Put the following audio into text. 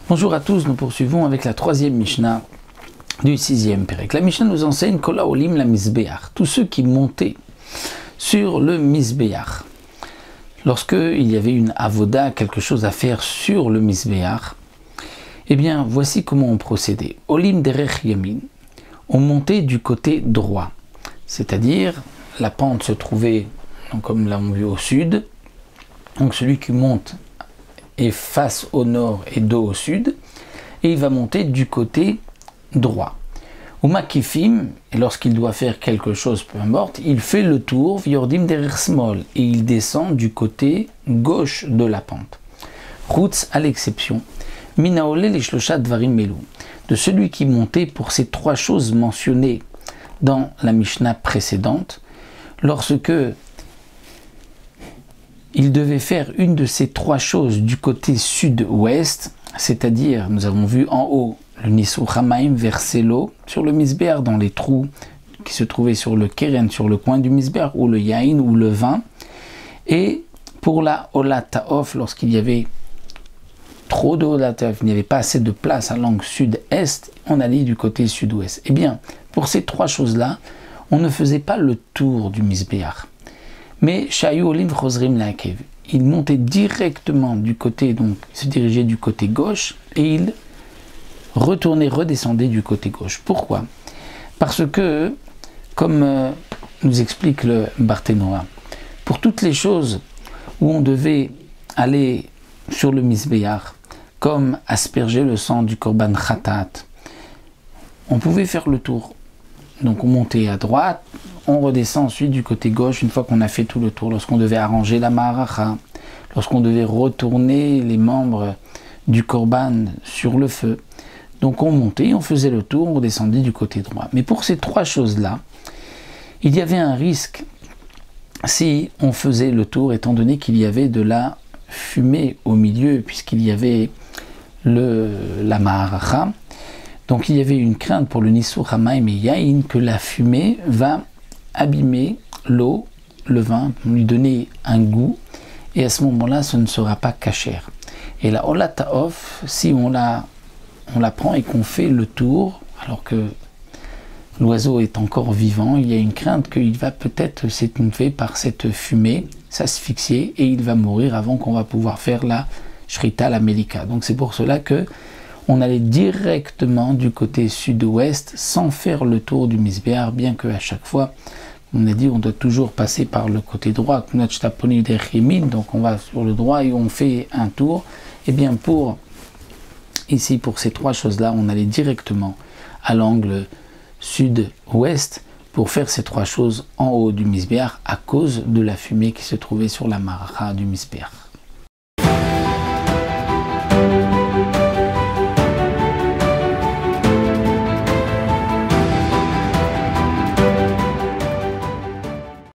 Bonjour à tous, nous poursuivons avec la troisième Mishnah du sixième Pérec. La Mishnah nous enseigne Kol haolim la Mizbeach, tous ceux qui montaient sur le Mizbeach. Lorsque il y avait une avoda, quelque chose à faire sur le Mizbeach, eh bien voici comment on procédait. Olim derech yamin, on montait du côté droit, c'est-à-dire la pente se trouvait, donc, comme l'avons vu, au sud, donc celui qui monte est face au nord et dos au sud, et il va monter du côté droit. Ou makifim, et lorsqu'il doit faire quelque chose, peu importe, il fait le tour, viordim derer smol, et il descend du côté gauche de la pente. Routz à l'exception, minaole les shlosha dvarim melu, de celui qui montait pour ces trois choses mentionnées dans la Mishnah précédente, lorsque il devait faire une de ces trois choses du côté sud-ouest, c'est-à-dire, nous avons vu en haut, le Nisou Hamaim verser l'eau sur le Mizbeach, dans les trous qui se trouvaient sur le Keren, sur le coin du Mizbeach, ou le Yain, ou le vin. Et pour la Olat Ta'of, lorsqu'il y avait trop de Olat Ta'of, il n'y avait pas assez de place à l'angle sud-est, on allait du côté sud-ouest. Eh bien, pour ces trois choses-là, on ne faisait pas le tour du Mizbeach. Mais Shayu Olim Chosrim Lakev, il montait directement du côté, donc il se dirigeait du côté gauche et il retournait, redescendait du côté gauche. Pourquoi? Parce que, comme nous explique le Barthénoa, pour toutes les choses où on devait aller sur le Mizbeach, comme asperger le sang du Korban Khatat, on pouvait faire le tour. Donc on montait à droite, on redescend ensuite du côté gauche une fois qu'on a fait tout le tour. Lorsqu'on devait arranger la Maharacha, lorsqu'on devait retourner les membres du Korban sur le feu. Donc on montait, on faisait le tour, on redescendait du côté droit. Mais pour ces trois choses-là, il y avait un risque si on faisait le tour, étant donné qu'il y avait de la fumée au milieu, puisqu'il y avait la Maharacha. Donc il y avait une crainte pour le Nisou Hamaim et Yain que la fumée va abîmer l'eau, le vin, lui donner un goût, et à ce moment-là, ce ne sera pas cachère. Et la Olat Ta'of, si on la prend et qu'on fait le tour, alors que l'oiseau est encore vivant, il y a une crainte qu'il va peut-être s'étouffer par cette fumée, s'asphyxier, et il va mourir avant qu'on va pouvoir faire la Shrita, la Melika. Donc c'est pour cela que on allait directement du côté sud-ouest sans faire le tour du Mizbeach, bien qu'à chaque fois, on a dit on doit toujours passer par le côté droit. Donc on va sur le droit et on fait un tour. Et bien ici, pour ces trois choses-là, on allait directement à l'angle sud-ouest pour faire ces trois choses en haut du Mizbeach à cause de la fumée qui se trouvait sur la Maharacha du Mizbeach.